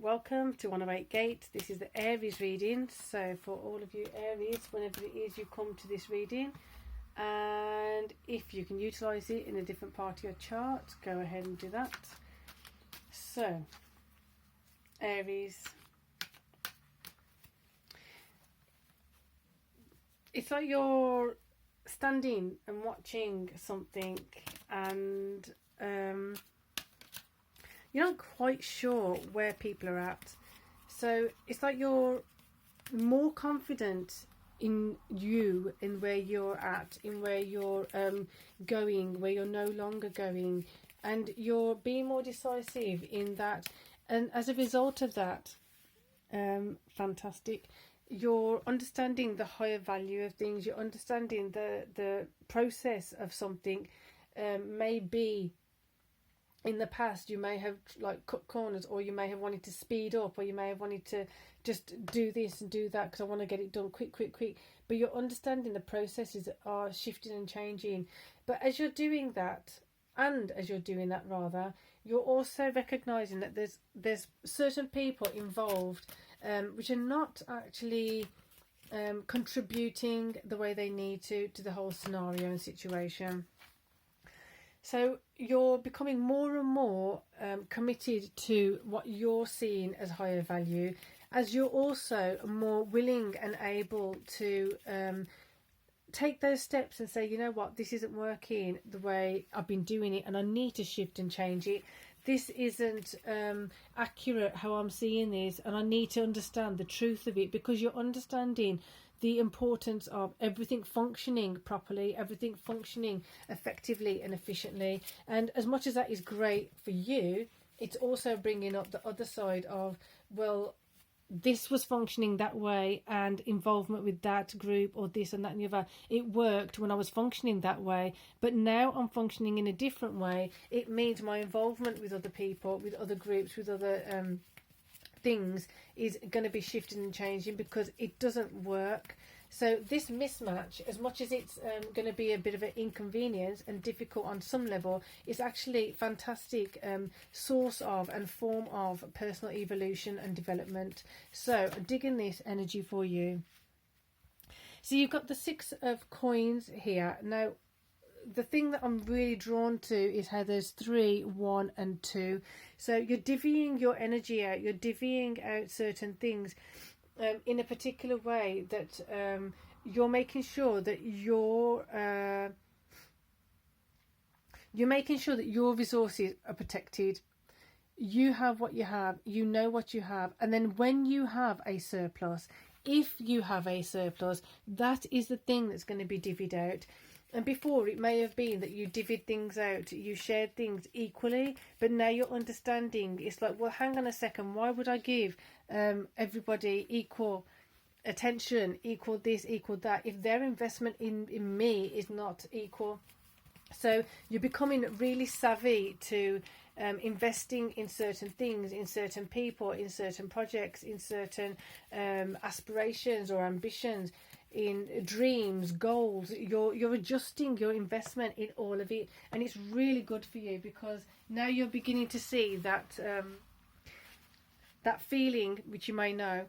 welcome to 108 Gate. This is the Aries reading. So for all of you Aries, whenever it is you come to this reading, and if you can utilise it in a different part of your chart, go ahead and do that. So Aries, it's like you're standing and watching something, and you're not quite sure where people are at. So it's like you're more confident in you, in where you're at, in where you're going, where you're no longer going, and you're being more decisive in that. And as a result of that, fantastic, you're understanding the higher value of things. You're understanding the process of something. Maybe in the past you may have like cut corners, or you may have wanted to speed up, or you may have wanted to just do this and do that because I want to get it done quick. But you're understanding the processes are shifting and changing. But as you're doing that, you're also recognizing that there's certain people involved which are not actually contributing the way they need to the whole scenario and situation. So you're becoming more and more committed to what you're seeing as higher value, as you're also more willing and able to take those steps and say, you know what, this isn't working the way I've been doing it, and I need to shift and change it. This isn't accurate how I'm seeing this, and I need to understand the truth of it, because you're understanding the importance of everything functioning properly, everything functioning effectively and efficiently. And as much as that is great for you, it's also bringing up the other side of, well, this was functioning that way, and involvement with that group or this and that and the other, it worked when I was functioning that way, but now I'm functioning in a different way. It means my involvement with other people, with other groups, with other things is going to be shifting and changing because it doesn't work. So this mismatch, as much as it's going to be a bit of an inconvenience and difficult on some level, is actually fantastic source of and form of personal evolution and development. So digging this energy for you. So you've got the 6 of coins here. Now the thing that I'm really drawn to is how there's 3, 1 and 2. So you're divvying your energy out, you're divvying out certain things in a particular way, that you're making sure that you're making sure that your resources are protected. You have what you have, you know what you have, and then when you have a surplus, if you have a surplus, that is the thing that's going to be divvied out. And before, it may have been that you divvied things out, you shared things equally, but now you're understanding, it's like, well, hang on a second, why would I give everybody equal attention, equal this, equal that, if their investment in me is not equal? So you're becoming really savvy to investing in certain things, in certain people, in certain projects, in certain aspirations or ambitions, in dreams, goals. You're adjusting your investment in all of it, and it's really good for you, because now you're beginning to see that that feeling, which you may know,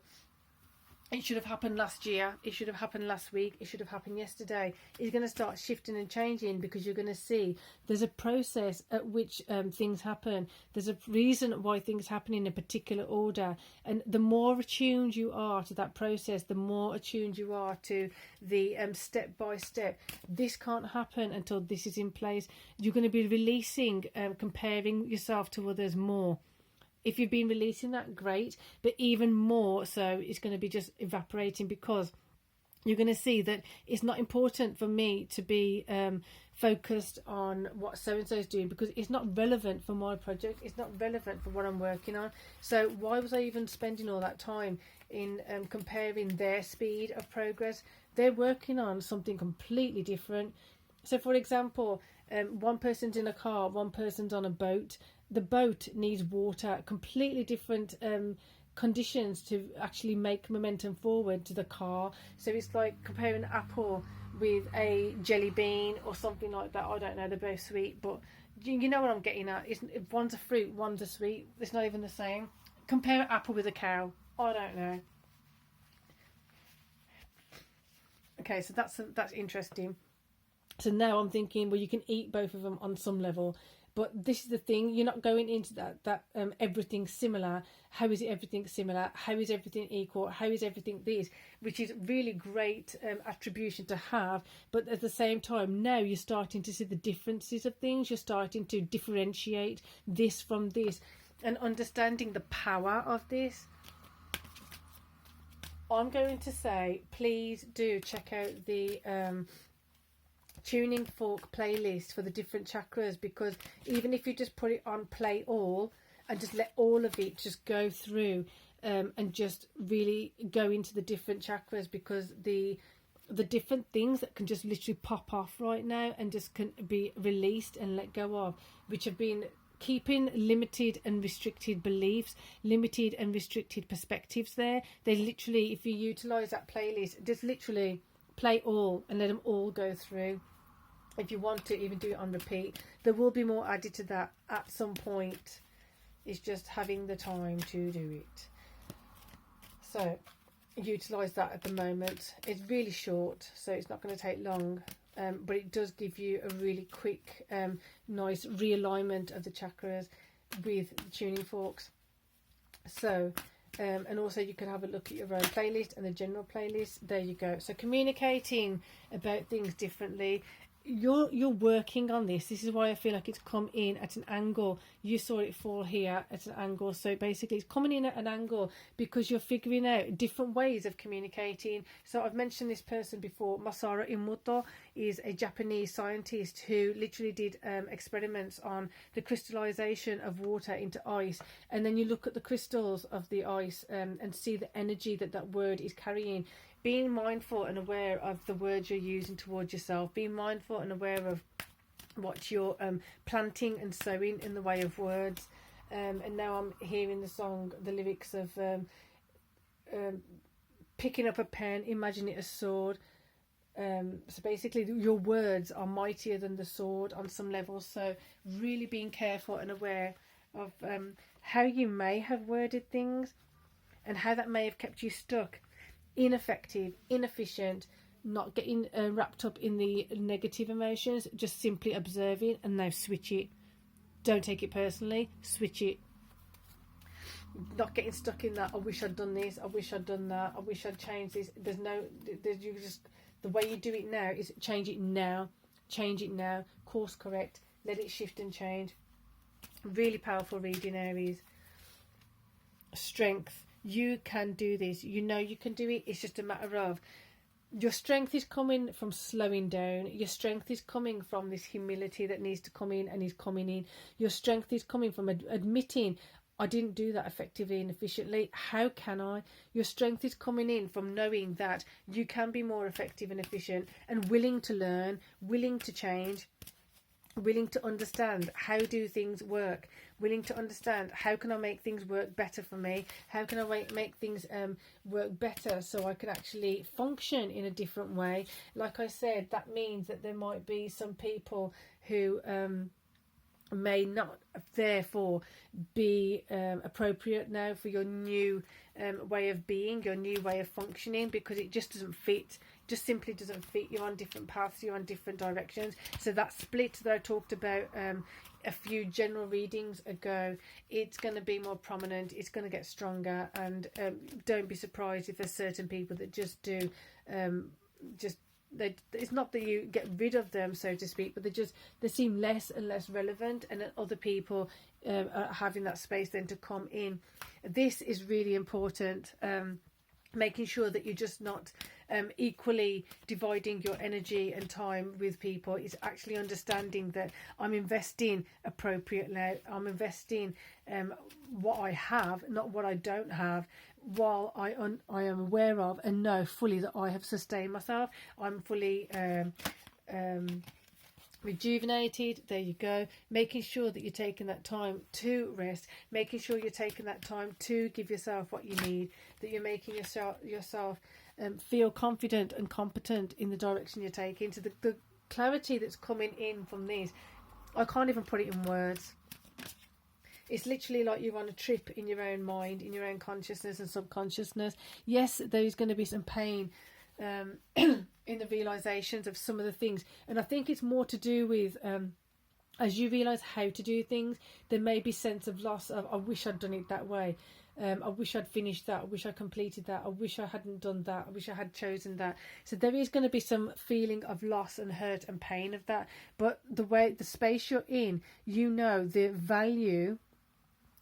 it should have happened last year, it should have happened last week, it should have happened yesterday, is going to start shifting and changing, because you're going to see there's a process at which things happen. There's a reason why things happen in a particular order, and the more attuned you are to that process, the more attuned you are to the step by step. This can't happen until this is in place. You're going to be releasing, comparing yourself to others more. If you've been releasing that, great, but even more so, it's going to be just evaporating, because you're going to see that it's not important for me to be focused on what so-and-so is doing, because it's not relevant for my project, it's not relevant for what I'm working on. So why was I even spending all that time in comparing their speed of progress? They're working on something completely different. So for example, one person's in a car, one person's on a boat. The boat needs water, completely different conditions to actually make momentum forward to the car. So it's like comparing an apple with a jelly bean or something like that. I don't know, they're both sweet, but you know what I'm getting at. One's a fruit, one's a sweet. It's not even the same. compare an apple with a cow. I don't know. Okay, so that's interesting. So now I'm thinking, well, you can eat both of them on some level, but this is the thing: you're not going into that everything's similar. How is it everything similar? How is everything equal? How is everything this? Which is really great attribution to have, but at the same time, now you're starting to see the differences of things. You're starting to differentiate this from this, and understanding the power of this. I'm going to say, please do check out the tuning fork playlist for the different chakras, because even if you just put it on play all and just let all of it just go through and just really go into the different chakras, because the different things that can just literally pop off right now and just can be released and let go of, which have been keeping limited and restricted beliefs, limited and restricted perspectives there. They literally, if you utilize that playlist, just literally play all and let them all go through. If you want to even do it on repeat, there will be more added to that at some point. It's just having the time to do it. So utilize that at the moment. It's really short, so it's not going to take long, but it does give you a really quick nice realignment of the chakras with the tuning forks. So and also you can have a look at your own playlist and the general playlist. There you go. So communicating about things differently. You're working on this. This is why I feel like it's come in at an angle. You saw it fall here at an angle. So basically it's coming in at an angle because you're figuring out different ways of communicating. So I've mentioned this person before. Masaru Emoto is a Japanese scientist who literally did experiments on the crystallization of water into ice. And then you look at the crystals of the ice and see the energy that word is carrying. Being mindful and aware of the words you're using towards yourself, being mindful and aware of what you're planting and sowing in the way of words. And now I'm hearing the song, the lyrics of picking up a pen, imagine it as sword. So basically your words are mightier than the sword on some levels. So really being careful and aware of how you may have worded things and how that may have kept you stuck, ineffective, inefficient, not getting wrapped up in the negative emotions, just simply observing and now switch it. Don't take it personally, switch it. Not getting stuck in that, I wish I'd done this, I wish I'd done that, I wish I'd changed this. You just, the way you do it now is change it now, course correct, let it shift and change. Really powerful reading, Aries. Strength. You can do this. You know you can do it. It's just a matter of your strength is coming from slowing down. Your strength is coming from this humility that needs to come in and is coming in. Your strength is coming from admitting, I didn't do that effectively and efficiently. How can I? Your strength is coming in from knowing that you can be more effective and efficient and willing to learn, willing to change, willing to understand how do things work, willing to understand how can I make things work better for me, how can I make things work better so I can actually function in a different way. Like I said, that means that there might be some people who may not therefore be appropriate now for your new way of being, your new way of functioning, because it just doesn't fit, just simply doesn't fit. You're on different paths, you're on different directions. So that split that I talked about a few general readings ago, it's going to be more prominent, it's going to get stronger, and don't be surprised if there's certain people that just do it's not that you get rid of them, so to speak, but they seem less and less relevant, and then other people are having that space then to come in. This is really important, making sure that you're just not equally dividing your energy and time with people. It's actually understanding that I'm investing appropriately, I'm investing what I have, not what I don't have, while I am aware of and know fully that I have sustained myself. I'm fully rejuvenated. There you go. Making sure that you're taking that time to rest, making sure you're taking that time to give yourself what you need, that you're making yourself feel confident and competent in the direction you're taking. So the clarity that's coming in from these, I can't even put it in words. It's literally like you're on a trip in your own mind, in your own consciousness and subconsciousness. Yes, there's going to be some pain in the realizations of some of the things, and I think it's more to do with as you realize how to do things, there may be sense of loss of, I wish I'd done it that way. I wish I'd finished that. I wish I completed that. I wish I hadn't done that. I wish I had chosen that. So there is going to be some feeling of loss and hurt and pain of that. But the space you're in, you know the value,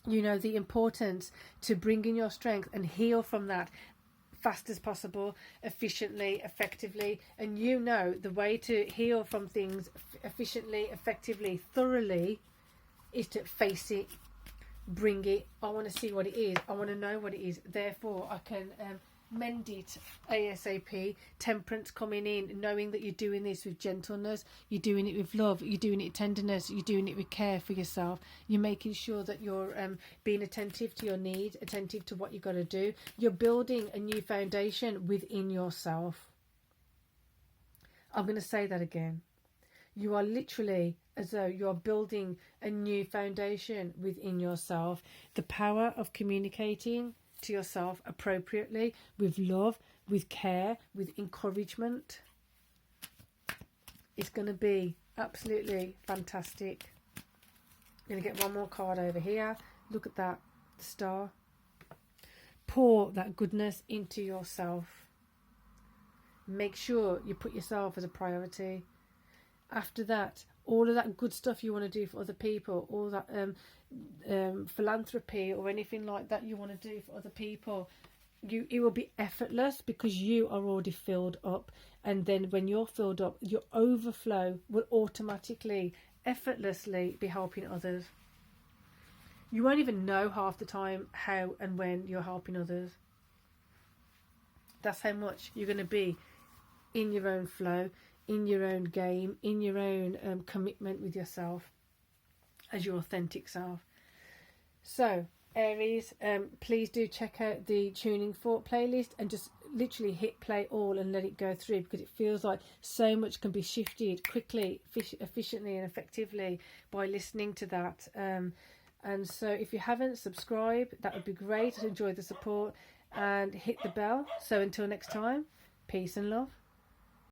you know the importance to bring in your strength and heal from that fast as possible, efficiently, effectively. And you know the way to heal from things efficiently, effectively, thoroughly is to face it. Bring it. I want to see what it is. I want to know what it is. Therefore, I can mend it ASAP. Temperance coming in, knowing that you're doing this with gentleness, you're doing it with love, you're doing it with tenderness, you're doing it with care for yourself. You're making sure that you're being attentive to your needs, attentive to what you've got to do. You're building a new foundation within yourself. I'm going to say that again. You are literally as though you're building a new foundation within yourself. The power of communicating to yourself appropriately, with love, with care, with encouragement. It's going to be absolutely fantastic. I'm going to get one more card over here. Look at that, the star. Pour that goodness into yourself. Make sure you put yourself as a priority. After that, all of that good stuff you want to do for other people, all that philanthropy or anything like that you want to do for other people, it will be effortless because you are already filled up. And then when you're filled up, your overflow will automatically, effortlessly be helping others. You won't even know half the time how and when you're helping others. That's how much you're going to be in your own flow, in your own game, in your own commitment with yourself as your authentic self. So Aries, please do check out the Tuning Fork playlist and just literally hit play all and let it go through, because it feels like so much can be shifted quickly, efficiently and effectively by listening to that. And so if you haven't subscribed, that would be great. Enjoy the support and hit the bell. So until next time, peace and love.